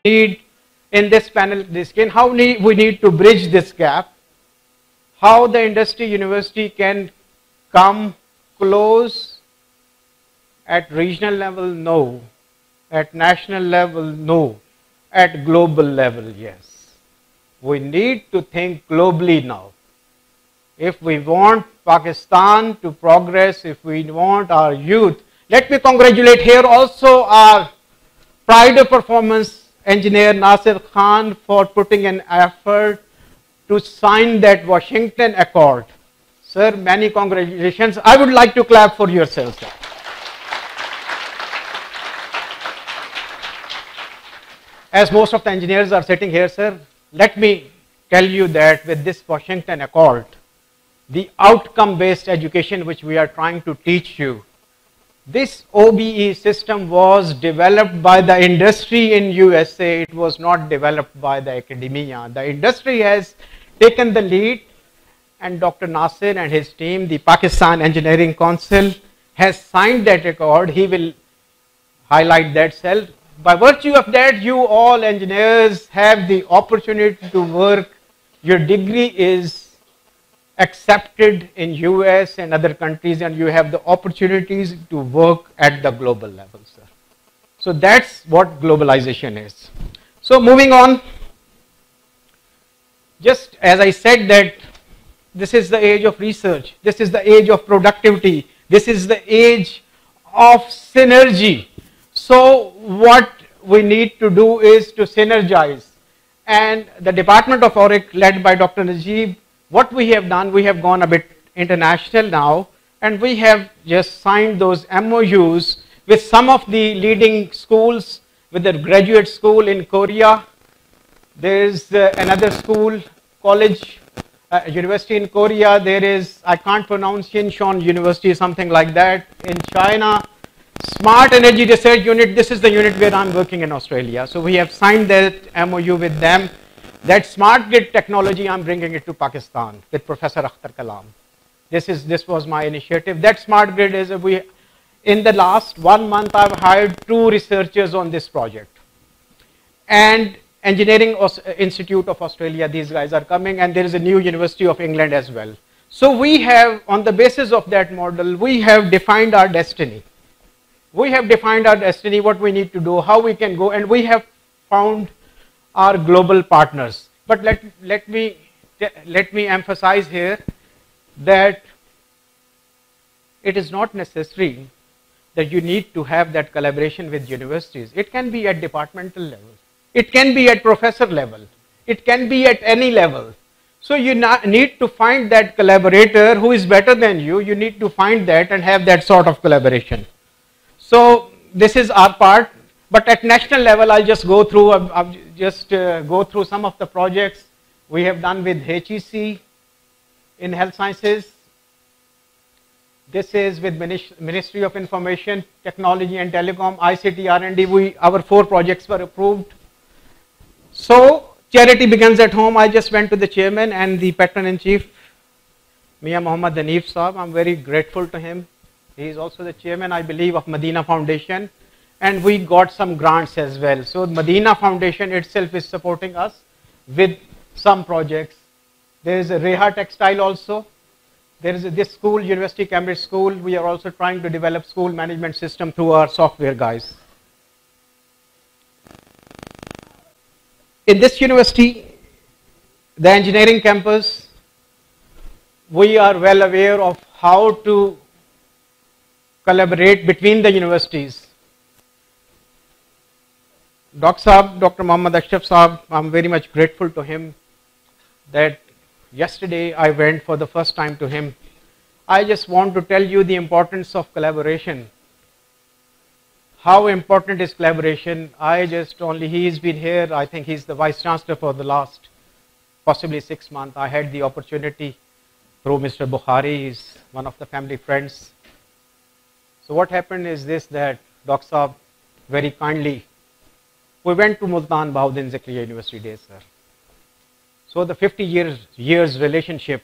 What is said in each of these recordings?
need in this panel discussion, how we need to bridge this gap, how the industry university can come close at regional level, no, at national level, no, at global level, yes. We need to think globally now. If we want Pakistan to progress, if we want our youth, let me congratulate here also our pride of performance engineer Nasir Khan for putting an effort to sign that Washington Accord. Sir, many congratulations. I would like to clap for yourself, sir. As most of the engineers are sitting here, sir, let me tell you that with this Washington Accord, the outcome-based education which we are trying to teach you, this OBE system was developed by the industry in USA. It was not developed by the academia. The industry has taken the lead, and Dr. Nasir and his team, the Pakistan Engineering Council, has signed that accord. He will highlight that cell. By virtue of that, you all engineers have the opportunity to work. Your degree is accepted in US and other countries, and you have the opportunities to work at the global level, sir. So that's what globalization is. So moving on, just as I said that this is the age of research, this is the age of productivity, this is the age of synergy. So what we need to do is to synergize, and the Department of ORIC led by Dr. Najib, what we have done, we have gone a bit international now, and we have just signed those MOUs with some of the leading schools, with the graduate school in Korea. There is another school, college, university in Korea. There is, I can't pronounce, Incheon University, something like that, in China. Smart Energy Research Unit, this is the unit where I'm working in Australia. So we have signed that MOU with them. That smart grid technology, I'm bringing it to Pakistan with Professor Akhtar Kalam. This was my initiative. That smart grid is, in the last 1 month, I've hired 2 researchers on this project. And Engineering Institute of Australia, these guys are coming, and there is a new University of England as well. So we have, on the basis of that model, we have defined our destiny. We have defined our destiny, what we need to do, how we can go, and we have found our global partners. But let me emphasize here that it is not necessary that you need to have that collaboration with universities. It can be at departmental level. It can be at professor level. It can be at any level. So you need to find that collaborator who is better than you. You need to find that and have that sort of collaboration. So this is our part. But at national level, I'll just go through. Go through some of the projects we have done with HEC in health sciences. This is with Ministry of Information, Technology and Telecom, ICT R&D. Our 4 projects were approved. So charity begins at home. I just went to the chairman and the patron-in-chief, Mia Muhammad Hanif Saab. I'm very grateful to him. He is also the chairman, I believe, of Medina Foundation. And we got some grants as well. So Medina Foundation itself is supporting us with some projects. There is a Reha Textile also. There is this school, University Cambridge School. We are also trying to develop school management system through our software guys. In this university, the engineering campus, we are well aware of how to collaborate between the universities. Dr. Muhammad Ashraf Saab, I'm very much grateful to him that yesterday I went for the first time to him. I just want to tell you the importance of collaboration. How important is collaboration? He's been here, I think he's the Vice Chancellor for the last possibly 6 months. I had the opportunity through Mr. Bukhari, he's one of the family friends. So what happened is this, that Dr. Saab very kindly, we went to Multan Bahauddin Zakriya University days, sir. So the 50 years relationship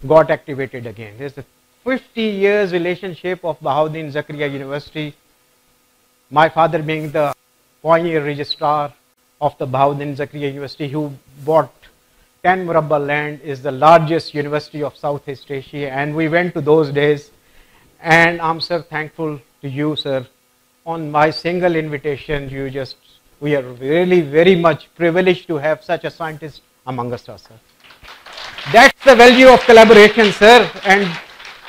got activated again. There's a 50 years relationship of Bahauddin Zakriya University. My father being the pioneer registrar of the Bahauddin Zakariya University, who bought 10 Murabba land, is the largest university of Southeast Asia, and we went to those days, and I'm sir thankful to you, sir. On my single invitation, we are really very much privileged to have such a scientist among us, sir. That's the value of collaboration, sir, and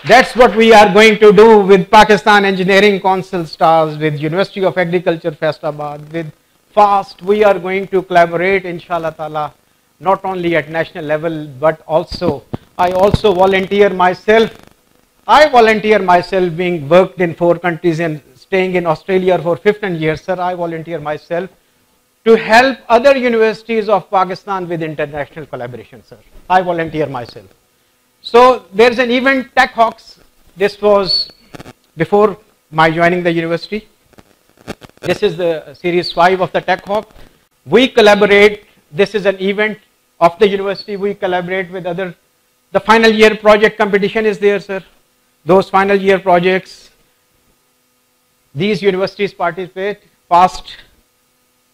that's what we are going to do with Pakistan Engineering Council stars, with University of Agriculture Faisalabad, with FAST. We are going to collaborate, inshallah ta'ala, not only at national level, but also, I also volunteer myself. I volunteer myself, being worked in 4 countries and staying in Australia for 15 years, sir. I volunteer myself to help other universities of Pakistan with international collaboration, sir. I volunteer myself. So there's an event, Tech Hawks. This was before my joining the university. This is the series 5 of the Tech Hawk. We collaborate. This is an event of the university. We collaborate with other. The final year project competition is there, sir. Those final year projects, these universities participate. FAST,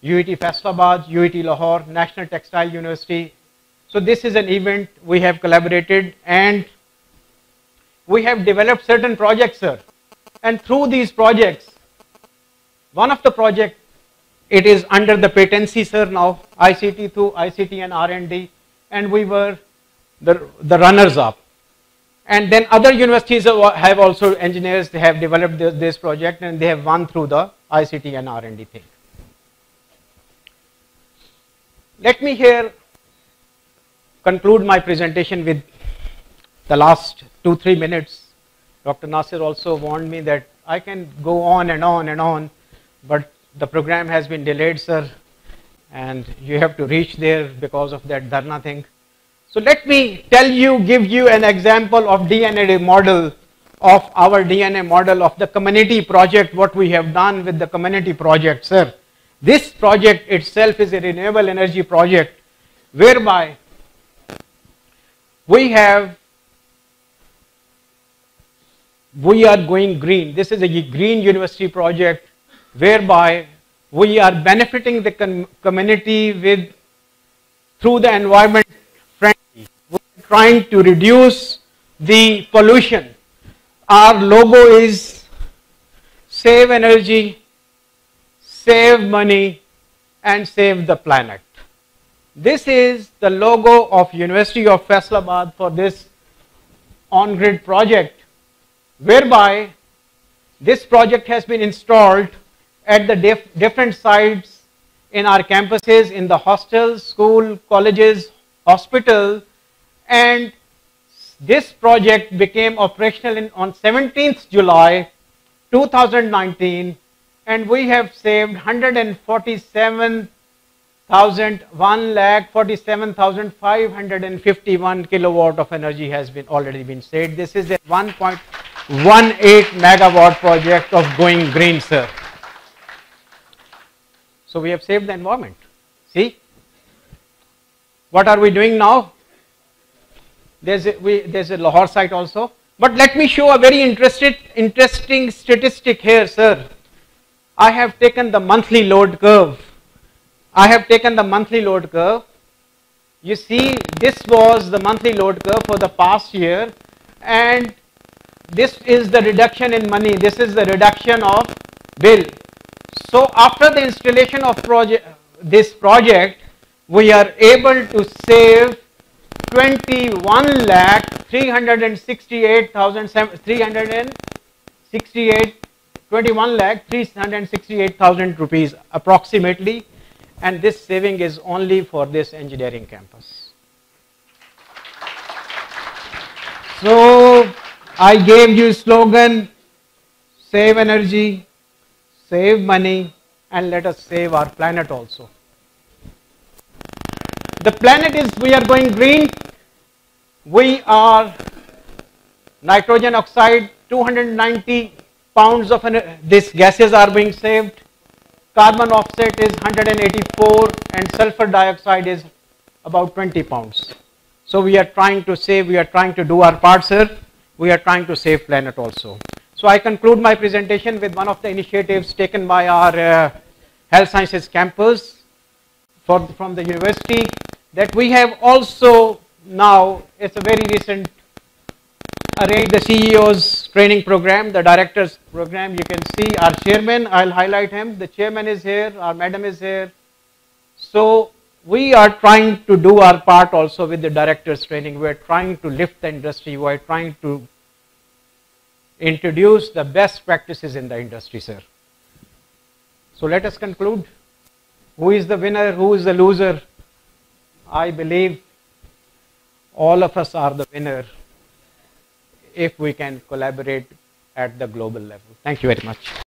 UET Faisalabad, UET Lahore, National Textile University. So this is an event we have collaborated, and we have developed certain projects, sir. And through these projects, one of the project, it is under the patency, sir, now, ICT through ICT and R&D, and we were the runners up. And then other universities have also engineers, they have developed this project, and they have won through the ICT and R&D thing. Let me here conclude my presentation with the last 2-3 minutes. Dr. Nasir also warned me that I can go on and on and on, but the program has been delayed, sir, and you have to reach there because of that dharna thing. So let me give you an example of DNA model, of our DNA model of the community project, what we have done with the community project, sir. This project itself is a renewable energy project whereby we are going green. This is a green university project whereby we are benefiting the community through the environment friendly. We are trying to reduce the pollution. Our logo is save energy, save money, and save the planet. This is the logo of University of Faisalabad for this on-grid project, whereby this project has been installed at the different sites in our campuses, in the hostels, school, colleges, hospital, and this project became operational on 17th July 2019, and we have saved 147,551 kilowatt of energy has already been saved. This is a 1.18 megawatt project of going green, sir. So we have saved the environment. See, what are we doing now? There's a Lahore site also. But let me show a very interesting statistic here, sir. I have taken the monthly load curve. You see, this was the monthly load curve for the past year, and this is the reduction in money. This is the reduction of bill. So after the installation of this project, we are able to save 21,368,000 rupees approximately, and this saving is only for this engineering campus. So I gave you slogan, save energy, save money, and let us save our planet also. The planet is, we are going green. We are nitrogen oxide, 290 pounds of these gases are being saved. Carbon offset is 184, and sulfur dioxide is about 20 pounds. So we are trying to save, we are trying to do our part, sir. We are trying to save planet also. So I conclude my presentation with one of the initiatives taken by our Health Sciences campus from the university, that we have also now, it's a very recent, arranged the CEO's training program, the director's program. You can see our chairman, I'll highlight him. The chairman is here, our madam is here. So we are trying to do our part also with the director's training. We are trying to lift the industry. We are trying to introduce the best practices in the industry, sir. So let us conclude. Who is the winner? Who is the loser? I believe all of us are the winner if we can collaborate at the global level. Thank you very much.